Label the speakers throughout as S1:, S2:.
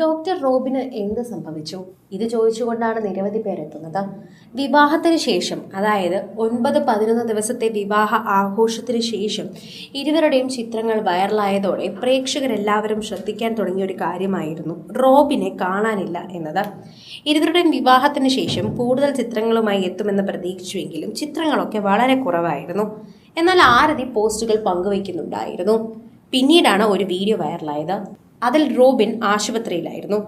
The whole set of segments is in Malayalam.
S1: ഡോക്ടർ റോബിന് എന്ത് സംഭവിച്ചു? ഇത് ചോദിച്ചുകൊണ്ടാണ് നിരവധി പേർ എത്തുന്നത്. വിവാഹത്തിന് ശേഷം, അതായത് 9-11 ദിവസത്തെ വിവാഹ ആഘോഷത്തിന് ശേഷം ഇരുവരുടെയും ചിത്രങ്ങൾ വൈറലായതോടെ പ്രേക്ഷകരെല്ലാവരും ശ്രദ്ധിക്കാൻ തുടങ്ങിയ ഒരു കാര്യമായിരുന്നു റോബിനെ കാണാനില്ല എന്നത്. ഇരുവരുടെയും വിവാഹത്തിന് ശേഷം കൂടുതൽ ചിത്രങ്ങളുമായി എത്തുമെന്ന് പ്രതീക്ഷിച്ചുവെങ്കിലും ചിത്രങ്ങളൊക്കെ വളരെ കുറവായിരുന്നു. എന്നാൽ ആരതി പോസ്റ്റുകൾ പങ്കുവയ്ക്കുന്നുണ്ടായിരുന്നു. പിന്നീടാണ് ഒരു വീഡിയോ വൈറലായത്. അതിൽ റോബിൻ ആശുപത്രിയിലായിരുന്നു.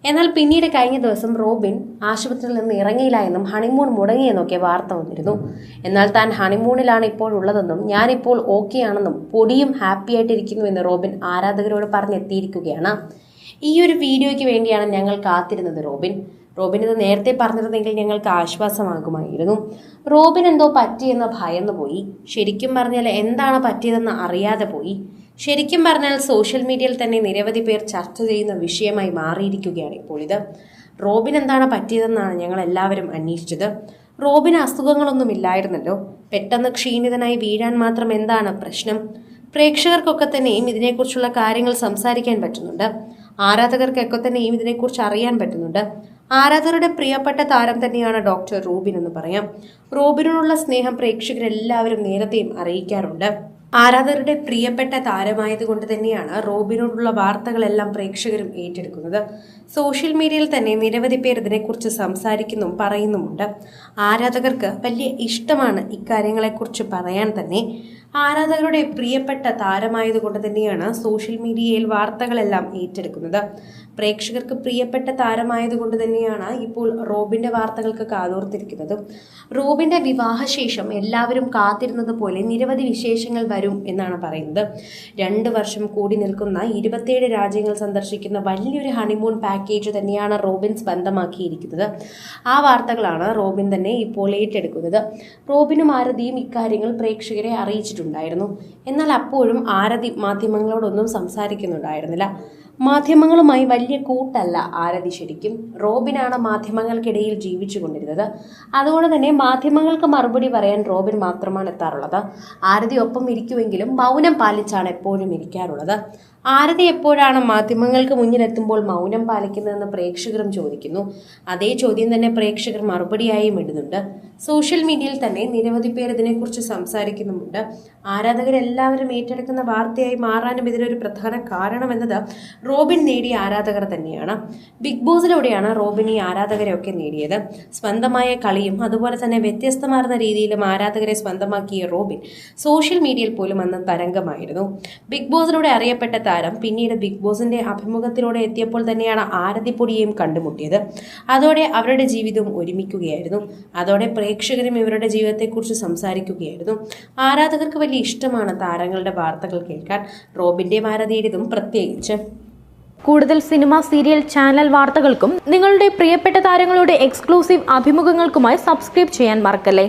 S1: എന്നാൽ പിന്നീട് കഴിഞ്ഞ ദിവസം റോബിൻ ആശുപത്രിയിൽ നിന്ന് ഇറങ്ങിയില്ല എന്നും ഹണിമൂൺ മുടങ്ങിയെന്നൊക്കെ വാർത്ത വന്നിരുന്നു. എന്നാൽ താൻ ഹണിമൂണിലാണ് ഇപ്പോഴുള്ളതെന്നും ഞാനിപ്പോൾ ഓക്കെ ആണെന്നും പൊടിയും ഹാപ്പി ആയിട്ടിരിക്കുന്നു എന്ന് റോബിൻ ആരാധകരോട് പറഞ്ഞെത്തിയിരിക്കുകയാണ്. ഈ ഒരു വീഡിയോയ്ക്ക് വേണ്ടിയാണ് ഞങ്ങൾ കാത്തിരുന്നത്. റോബിൻ ഇത് നേരത്തെ പറഞ്ഞിരുന്നെങ്കിൽ ഞങ്ങൾക്ക് ആശ്വാസമാകുമായിരുന്നു. റോബിൻ എന്തോ പറ്റിയെന്ന് ഭയന്നു പോയി. ശരിക്കും പറഞ്ഞാൽ എന്താണ് പറ്റിയതെന്ന് അറിയാതെ പോയി. ശരിക്കും പറഞ്ഞാൽ സോഷ്യൽ മീഡിയയിൽ തന്നെ നിരവധി പേർ ചർച്ച ചെയ്യുന്ന വിഷയമായി മാറിയിരിക്കുകയാണ് ഇപ്പോൾ ഇത്. റോബിൻ എന്താണ് പറ്റിയതെന്നാണ് ഞങ്ങൾ എല്ലാവരും അന്വേഷിച്ചത്. റോബിന് അസുഖങ്ങളൊന്നും ഇല്ലായിരുന്നല്ലോ. പെട്ടെന്ന് ക്ഷീണിതനായി വീഴാൻ മാത്രം എന്താണ് പ്രശ്നം? പ്രേക്ഷകർക്കൊക്കെ തന്നെയും ഇതിനെക്കുറിച്ചുള്ള കാര്യങ്ങൾ സംസാരിക്കാൻ പറ്റുന്നുണ്ട്. ആരാധകർക്കൊക്കെ തന്നെയും ഇതിനെക്കുറിച്ച് അറിയാൻ പറ്റുന്നുണ്ട്. ആരാധകരുടെ പ്രിയപ്പെട്ട താരം തന്നെയാണ് ഡോക്ടർ റോബിൻ എന്ന് പറയാം. റോബിനോടുള്ള സ്നേഹം പ്രേക്ഷകരെല്ലാവരും നേരത്തെയും അറിയിക്കാറുണ്ട്. ആരാധകരുടെ പ്രിയപ്പെട്ട താരമായതുകൊണ്ട് തന്നെയാണ് റോബിനോടുള്ള വാർത്തകളെല്ലാം പ്രേക്ഷകരും ഏറ്റെടുക്കുന്നത്. സോഷ്യൽ മീഡിയയിൽ തന്നെ നിരവധി പേർ ഇതിനെക്കുറിച്ച് സംസാരിക്കുന്നും പറയുന്നുമുണ്ട്. ആരാധകർക്ക് വലിയ ഇഷ്ടമാണ് ഇക്കാര്യങ്ങളെക്കുറിച്ച് പറയാൻ തന്നെ. ആരാധകരുടെ പ്രിയപ്പെട്ട താരമായതുകൊണ്ട് തന്നെയാണ് സോഷ്യൽ മീഡിയയിൽ വാർത്തകളെല്ലാം ഏറ്റെടുക്കുന്നത്. പ്രേക്ഷകർക്ക് പ്രിയപ്പെട്ട താരമായതുകൊണ്ട് തന്നെയാണ് ഇപ്പോൾ റോബിന്റെ വാർത്തകൾക്ക് കാതോർത്തിരിക്കുന്നത്. റോബിന്റെ വിവാഹശേഷം എല്ലാവരും കാത്തിരുന്നത് പോലെ നിരവധി വിശേഷങ്ങൾ വരും എന്നാണ് പറയുന്നത്. 2 വർഷം കൂടി നിൽക്കുന്ന 27 രാജ്യങ്ങൾ സന്ദർശിക്കുന്ന വലിയൊരു ഹണിമൂൺ പാക്കേജ് തന്നെയാണ് റോബിൻ സ്വന്തമാക്കിയിരിക്കുന്നത്. ആ വാർത്തകളാണ് റോബിൻ തന്നെ ഇപ്പോൾ ഏറ്റെടുക്കുന്നത്. റോബിനും ആരതിയും ഇക്കാര്യങ്ങൾ പ്രേക്ഷകരെ അറിയിച്ചിട്ടുണ്ടായിരുന്നു. എന്നാൽ അപ്പോഴും ആരതി മാധ്യമങ്ങളോടൊന്നും സംസാരിക്കുന്നുണ്ടായിരുന്നില്ല. മാധ്യമങ്ങളുമായി വലിയ കൂട്ടല്ല ആരതി. ശരിക്കും റോബിനാണ് മാധ്യമങ്ങൾക്കിടയിൽ ജീവിച്ചു കൊണ്ടിരുന്നത്. അതുകൊണ്ട് തന്നെ മാധ്യമങ്ങൾക്ക് മറുപടി പറയാൻ റോബിൻ മാത്രമാണ് എത്താറുള്ളത്. ആരതി ഒപ്പം ഇരിക്കുമെങ്കിലും മൗനം പാലിച്ചാണ് എപ്പോഴും ഇരിക്കാറുള്ളത്. ആരതി എപ്പോഴാണ് മാധ്യമങ്ങൾക്ക് മുന്നിലെത്തുമ്പോൾ മൗനം പാലിക്കുന്നതെന്ന് പ്രേക്ഷകരും ചോദിക്കുന്നു. അതേ ചോദ്യം തന്നെ പ്രേക്ഷകർ മറുപടിയായും ഇടുന്നുണ്ട്. സോഷ്യൽ മീഡിയയിൽ തന്നെ നിരവധി പേർ ഇതിനെക്കുറിച്ച് സംസാരിക്കുന്നുമുണ്ട്. ആരാധകരെല്ലാവരും ഏറ്റെടുക്കുന്ന വാർത്തയായി മാറാനും ഇതിനൊരു പ്രധാന കാരണമെന്നത് റോബിൻ നേടിയ ആരാധകർ തന്നെയാണ്. ബിഗ് ബോസിലൂടെയാണ് റോബിൻ ഈ ആരാധകരെയൊക്കെ നേടിയത്. സ്വന്തമായ കളിയും അതുപോലെ തന്നെ വ്യത്യസ്തമാർന്ന രീതിയിലും ആരാധകരെ സ്വന്തമാക്കിയ റോബിൻ സോഷ്യൽ മീഡിയയിൽ പോലും അന്ന് തരംഗമായിരുന്നു. ബിഗ് ബോസിലൂടെ അറിയപ്പെട്ട താരം പിന്നീട് ബിഗ് ബോസിന്റെ അഭിമുഖത്തിലൂടെ എത്തിയപ്പോൾ തന്നെയാണ് ആരതിപ്പൊടിയെയും കണ്ടുമുട്ടിയത്. അതോടെ അവരുടെ ജീവിതവും ഒരുമിക്കുകയായിരുന്നു. അതോടെ പ്രേക്ഷകരും ഇവരുടെ ജീവിതത്തെക്കുറിച്ച് സംസാരിക്കുകയായിരുന്നു. ആരാധകർക്ക് വലിയ ഇഷ്ടമാണ് താരങ്ങളുടെ വാർത്തകൾ കേൾക്കാൻ. റോബിന്റെയും ആരതിയുടേതും പ്രത്യേകിച്ച്.
S2: കൂടുതൽ സിനിമ, സീരിയൽ, ചാനൽ വാർത്തകൾക്കും നിങ്ങളുടെ പ്രിയപ്പെട്ട താരങ്ങളുടെ എക്സ്ക്ലൂസീവ് അഭിമുഖങ്ങൾക്കുമായി സബ്സ്ക്രൈബ് ചെയ്യാൻ മറക്കല്ലേ.